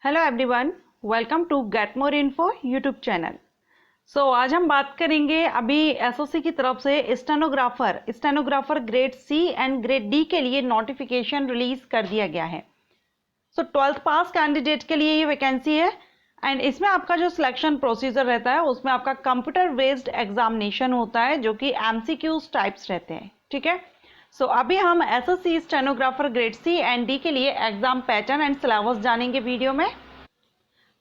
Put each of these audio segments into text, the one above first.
Hello everyone, welcome to get more info YouTube channel. आज हम बात करेंगे अभी एसओसी की तरफ से stenographer grade C and grade D के लिए नोटिफिकेशन रिलीज कर दिया गया है। 12th पास कैंडिडेट के लिए ये वैकेंसी है एंड इसमें आपका जो सिलेक्शन प्रोसीजर रहता है उसमें आपका कंप्यूटर बेस्ड एग्जामिनेशन होता है जो कि एमसीक्यूज टाइप्स रहते हैं। ठीक है, अभी हम SSC stenographer grade C and D के लिए एग्जाम पैटर्न एंड सिलेबस जानेंगे वीडियो में।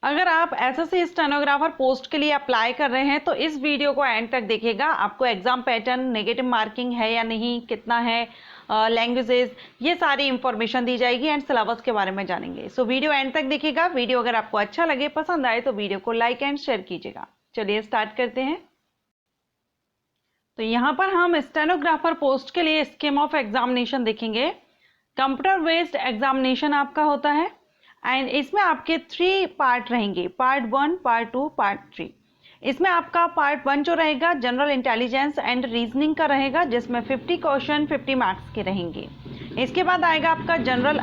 अगर आप एसएससी स्टेनोग्राफर पोस्ट के लिए अप्लाई कर रहे हैं तो इस वीडियो को एंड तक देखिएगा। आपको एग्जाम पैटर्न, नेगेटिव मार्किंग है या नहीं, कितना है, लैंग्वेजेस, ये सारी इंफॉर्मेशन दी जाएगी एंड सिलेबस के बारे में जानेंगे। वीडियो एंड तक देखिएगा। वीडियो अगर आपको अच्छा लगे, पसंद आए तो वीडियो को लाइक एंड शेयर कीजिएगा। चलिए स्टार्ट करते हैं। तो यहाँ पर हम स्टेनोग्राफर पोस्ट के लिए स्कीम ऑफ एग्जामिनेशन देखेंगे। कंप्यूटर बेस्ड एग्जामिनेशन आपका होता है एंड इसमें आपके 3 पार्ट रहेंगे, पार्ट 1, पार्ट 2, पार्ट 3। इसमें आपका पार्ट 1 जो रहेगा जनरल इंटेलिजेंस एंड रीजनिंग का रहेगा, जिसमें 50 क्वेश्चन 50 मार्क्स के रहेंगे। इसके बाद आएगा आपका जनरल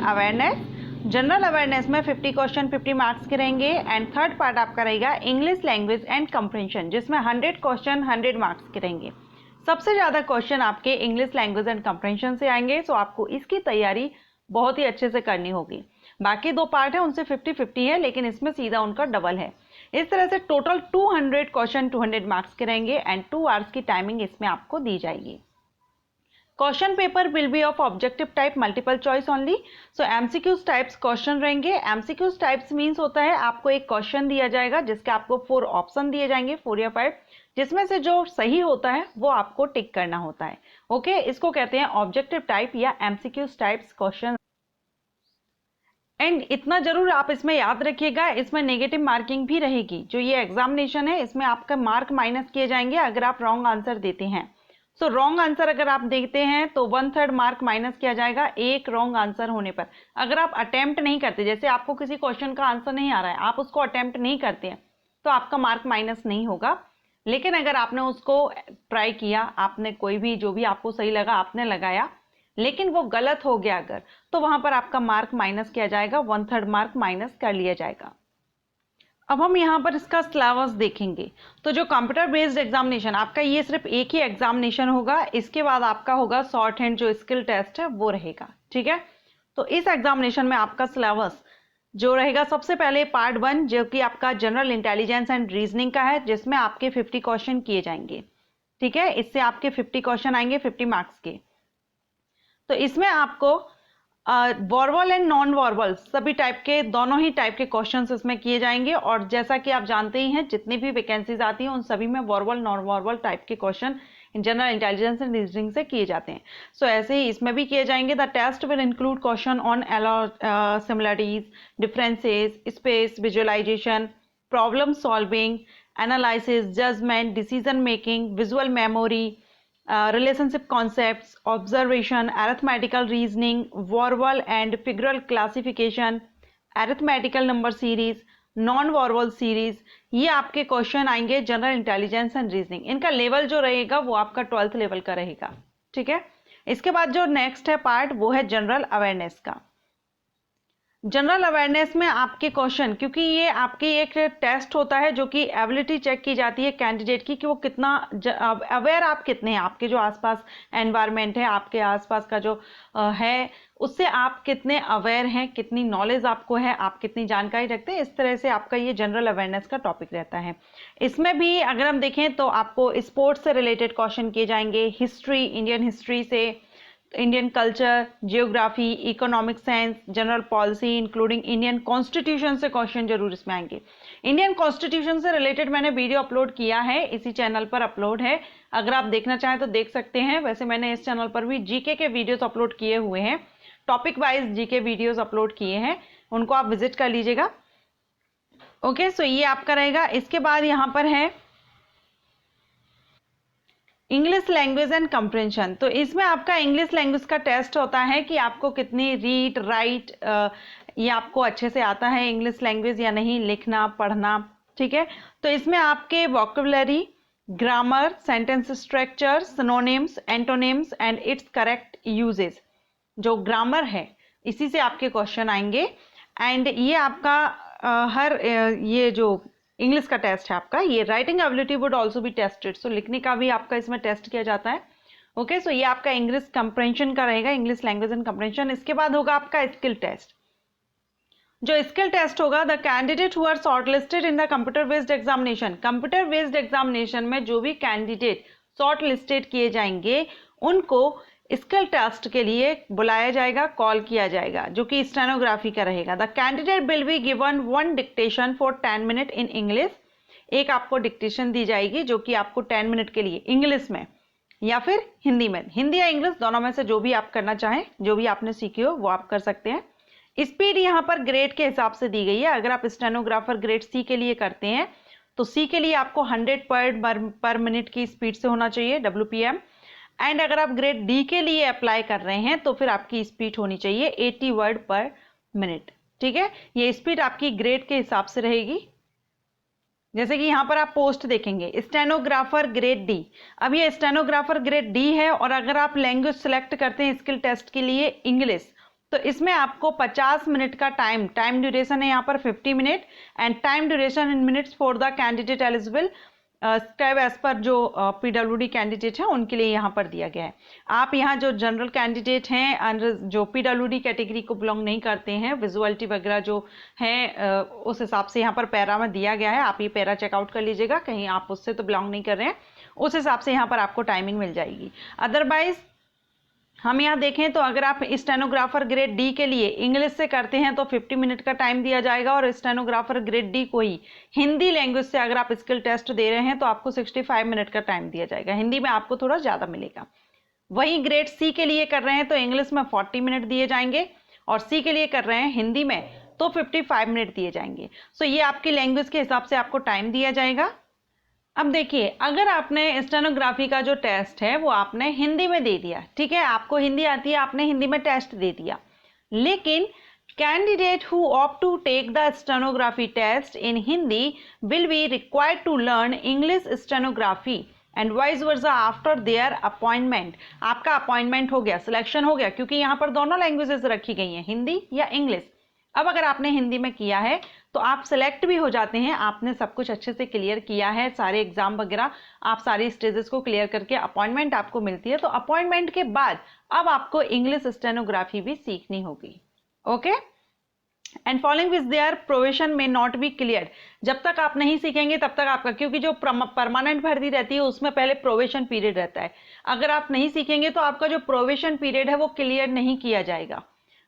अवेयरनेस में 50 क्वेश्चन 50 मार्क्स के रहेंगे एंड थर्ड पार्ट आपका रहेगा इंग्लिश लैंग्वेज एंड कंप्रीहेंशन, जिसमें 100 क्वेश्चन 100 मार्क्स के रहेंगे। सबसे ज़्यादा क्वेश्चन आपके इंग्लिश लैंग्वेज एंड कंप्रीहेंशन से आएंगे, सो आपको इसकी तैयारी बहुत ही अच्छे से करनी होगी। बाकी 2 पार्ट है उनसे 50-50 है, लेकिन इसमें सीधा उनका डबल है। इस तरह से टोटल 200 क्वेश्चन 200 मार्क्स के रहेंगे एंड 2 आवर्स की टाइमिंग इसमें आपको दी जाएगी। Question paper will be of objective type, multiple choice only. MCQs types question रहेंगे। एमसीक्यूज टाइप्स मींस होता है आपको एक क्वेश्चन दिया जाएगा जिसके आपको 4 ऑप्शन दिए जाएंगे, 4 या 5, जिसमें से जो सही होता है वो आपको टिक करना होता है। ओके, इसको कहते हैं ऑब्जेक्टिव टाइप या एमसीक्यूज टाइप्स क्वेश्चन। एंड इतना जरूर आप इसमें याद रखिएगा, इसमें नेगेटिव मार्किंग भी रहेगी। जो ये एग्जामिनेशन है इसमें आपका मार्क माइनस किए जाएंगे अगर आप रॉन्ग आंसर देते हैं। रॉन्ग आंसर अगर आप देते हैं तो 1/3 मार्क माइनस किया जाएगा एक रॉन्ग आंसर होने पर। अगर आप अटेम्प्ट नहीं करते, जैसे आपको किसी क्वेश्चन का आंसर नहीं आ रहा है, आप उसको अटेम्प्ट नहीं करते हैं, तो आपका मार्क माइनस नहीं होगा। लेकिन अगर आपने उसको ट्राई किया, आपने कोई भी जो भी आपको सही लगा आपने लगाया, लेकिन वो गलत हो गया अगर, तो वहां पर आपका मार्क माइनस किया जाएगा, 1/3 मार्क माइनस कर लिया जाएगा। अब हम यहाँ पर इसका सिलेबस देखेंगे। तो जो कंप्यूटर बेस्ड एग्जामिनेशन आपका, ये सिर्फ एक ही एग्जामिनेशन होगा। इसके बाद आपका होगा शॉर्ट हैंड, जो स्किल टेस्ट है वो रहेगा। ठीक है, तो इस एग्जामिनेशन में आपका सिलेबस जो रहेगा, सबसे पहले पार्ट 1 जो कि आपका जनरल इंटेलिजेंस एंड रीजनिंग का है, जिसमें आपके 50 क्वेश्चन किए जाएंगे। ठीक है, इससे आपके 50 क्वेश्चन आएंगे 50 मार्क्स के। तो इसमें आपको वर्बल एंड नॉन वर्बल सभी टाइप के, दोनों ही टाइप के क्वेश्चंस इसमें किए जाएंगे। और जैसा कि आप जानते ही हैं, जितनी भी वैकेंसीज आती हैं उन सभी में वर्बल नॉन वर्बल टाइप के question general intelligence and reasoning से किए जाते हैं। ऐसे ही इसमें भी किए जाएंगे। The test will include question on similarities, differences, space, visualisation, problem solving, analysis, judgement, decision making, visual memory, relationship concepts, observation, arithmetical reasoning, verbal and figural classification, arithmetical number series, non verbal series, ये आपके question आएंगे general intelligence and reasoning. इनका level जो रहेगा वो आपका 12th level का रहेगा। ठीक है, इसके बाद जो नेक्स्ट है पार्ट, वो है जनरल अवेयरनेस का। जनरल अवेयरनेस में आपके क्वेश्चन, क्योंकि ये आपकी एक टेस्ट होता है जो कि एबिलिटी चेक की जाती है कैंडिडेट की, कि वो कितना अवेयर आप कितने हैं, आपके जो आसपास एनवायरनमेंट है, आपके आसपास का जो है, उससे आप कितने अवेयर हैं, कितनी नॉलेज आपको है, आप कितनी जानकारी रखते हैं। इस तरह से आपका ये जनरल अवेयरनेस का टॉपिक रहता है। इसमें भी अगर हम देखें तो आपको स्पोर्ट्स से रिलेटेड क्वेश्चन किए जाएंगे, हिस्ट्री, इंडियन हिस्ट्री से, Indian culture, geography, economic science, general policy including Indian constitution से क्वेश्चन जरूर इसमें आएंगे। इंडियन कॉन्स्टिट्यूशन से रिलेटेड मैंने वीडियो अपलोड किया है, इसी चैनल पर अपलोड है, अगर आप देखना चाहें तो देख सकते हैं। वैसे मैंने इस चैनल पर भी जीके के वीडियोस अपलोड किए हुए हैं, topic wise GK videos upload किए हैं, उनको आप विजिट कर लीजिएगा। ओके, ये आपका रहेगा। इसके बाद यहाँ पर है इंग्लिश लैंग्वेज एंड कंप्रीहेंशन। तो इसमें आपका इंग्लिश लैंग्वेज का टेस्ट होता है कि आपको कितनी रीड राइट ये आपको अच्छे से आता है इंग्लिश लैंग्वेज या नहीं, लिखना पढ़ना। ठीक है, तो इसमें आपके vocabulary, grammar, sentence structure, synonyms, antonyms and it's correct uses, जो ग्रामर है इसी से आपके क्वेश्चन आएंगे। एंड ये आपका ये जो इंग्लिश का टेस्ट है आपका, ये writing ability would also be tested, so लिखने का भी आपका इसमें टेस्ट किया जाता है। ओके, सो ये आपका इंग्लिश कंप्रेंशन का रहेगा, इंग्लिश लैंग्वेज एंड कंप्रेंशन। इसके बाद होगा आपका स्किल टेस्ट। जो स्किल टेस्ट होगा, the candidate who are shortlisted in the computer based examination, computer based examination में जो भी कैंडिडेट शॉर्ट लिस्टेड किए जाएंगे उनको स्किल टेस्ट के लिए बुलाया जाएगा, कॉल किया जाएगा, जो कि स्टेनोग्राफी का रहेगा। The candidate will be given 1 dictation for 10 minute in English, एक आपको डिक्टेशन दी जाएगी जो कि आपको 10 मिनट के लिए इंग्लिश में या फिर हिंदी में, हिंदी या इंग्लिश दोनों में से जो भी आप करना चाहें, जो भी आपने सीखी हो वो आप कर सकते हैं। स्पीड यहाँ पर ग्रेड के हिसाब से दी गई है। अगर आप स्टेनोग्राफर ग्रेड सी के लिए करते हैं तो सी के लिए आपको 100 वर्ड पर मिनट की स्पीड से होना चाहिए, WPM। एंड अगर आप ग्रेड डी के लिए अप्लाई कर रहे हैं तो फिर आपकी स्पीड होनी चाहिए 80 वर्ड पर मिनट। ठीक है, ये स्पीड आपकी ग्रेड के हिसाब से रहेगी। जैसे कि यहाँ पर आप पोस्ट देखेंगे, स्टेनोग्राफर ग्रेड डी। अब ये स्टेनोग्राफर ग्रेड डी है, और अगर आप लैंग्वेज सेलेक्ट करते हैं स्किल टेस्ट के लिए इंग्लिश, तो इसमें आपको 50 मिनट का टाइम ड्यूरेशन है यहाँ पर 50 minute, and time duration in minutes for the candidate eligible scribe as per जो PWD कैंडिडेट है उनके लिए यहाँ पर दिया गया है। आप यहाँ जो जनरल कैंडिडेट हैं, जो PWD कैटेगरी को बिलोंग नहीं करते हैं, विजुअलिटी वगैरह जो है उस हिसाब से यहाँ पर पैरा में दिया गया है। आप ये पैरा चेकआउट कर लीजिएगा, कहीं आप उससे तो बिलोंग नहीं कर रहे हैं, उस हिसाब से यहाँ पर आपको टाइमिंग मिल जाएगी। अदरवाइज हम यहाँ देखें तो अगर आप स्टेनोग्राफर ग्रेड डी के लिए इंग्लिश से करते हैं तो 50 मिनट का टाइम दिया जाएगा, और स्टेनोग्राफर ग्रेड डी को ही हिंदी लैंग्वेज से अगर आप स्किल टेस्ट दे रहे हैं तो आपको 65 मिनट का टाइम दिया जाएगा। हिंदी में आपको थोड़ा ज़्यादा मिलेगा। वहीं ग्रेड सी के लिए कर रहे हैं तो इंग्लिश में 40 मिनट दिए जाएंगे, और सी के लिए कर रहे हैं हिंदी में तो 55 मिनट दिए जाएंगे। सो ये आपकी लैंग्वेज के हिसाब से आपको टाइम दिया जाएगा। अब देखिए, अगर आपने स्टेनोग्राफी का जो टेस्ट है वो आपने हिंदी में दे दिया, ठीक है, आपको हिंदी आती है, आपने हिंदी में टेस्ट दे दिया, लेकिन candidate who opt to take the stenography test in Hindi will be required to learn English stenography and vice versa after their appointment. आपका अपॉइंटमेंट हो गया, सिलेक्शन हो गया, क्योंकि यहाँ पर दोनों लैंग्वेजेस रखी गई हैं, हिंदी या इंग्लिश। अब अगर आपने हिंदी में किया है तो आप सेलेक्ट भी हो जाते हैं, आपने सब कुछ अच्छे से क्लियर किया है, सारे एग्जाम वगैरह आप सारी स्टेजेस को क्लियर करके अपॉइंटमेंट आपको मिलती है। तो अपॉइंटमेंट के बाद अब आपको इंग्लिश स्टेनोग्राफी भी सीखनी होगी। Okay, and following which their provision may not be clear. जब तक आप नहीं सीखेंगे तब तक आपका, क्योंकि जो परमानेंट भर्ती रहती है उसमें पहले प्रोविजन पीरियड रहता है, अगर आप नहीं सीखेंगे तो आपका जो प्रोविजन पीरियड है वो क्लियर नहीं किया जाएगा।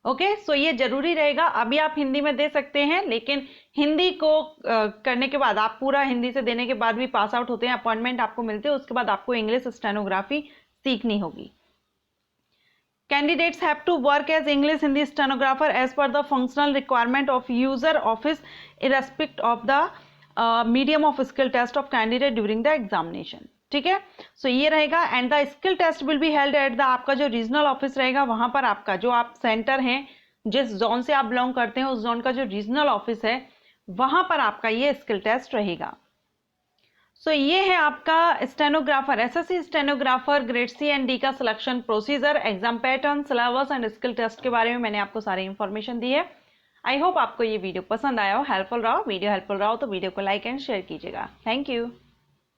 ओके, सो ये जरूरी रहेगा। अभी आप हिंदी में दे सकते हैं, लेकिन हिंदी को करने के बाद, आप पूरा हिंदी से देने के बाद भी पास आउट होते हैं, अपॉइंटमेंट आपको मिलते हैं, उसके बाद आपको इंग्लिश स्टेनोग्राफी सीखनी होगी। Candidates have to work as English Hindi stenographer as per the functional requirement of user office irrespective of the medium of skill test of candidate during the examination. ठीक है, सो ये रहेगा। And the skill test will be held at the, आपका जो regional office रहेगा वहां पर आपका जो आप सेंटर हैं, जिस जोन से आप बिलोंग करते हैं उस जोन का जो रीजनल ऑफिस है वहां पर आपका ये स्किल टेस्ट रहेगा। सो ये है आपका stenographer, SSC stenographer grade C and D का selection procedure, exam pattern, syllabus and skill test के बारे में मैंने आपको सारी इंफॉर्मेशन दी है। आई होप आपको ये वीडियो पसंद आया हो, हेल्पफुल रहा हो। वीडियो हेल्पफुल रहा हो तो वीडियो को लाइक एंड शेयर कीजिएगा। Thank you.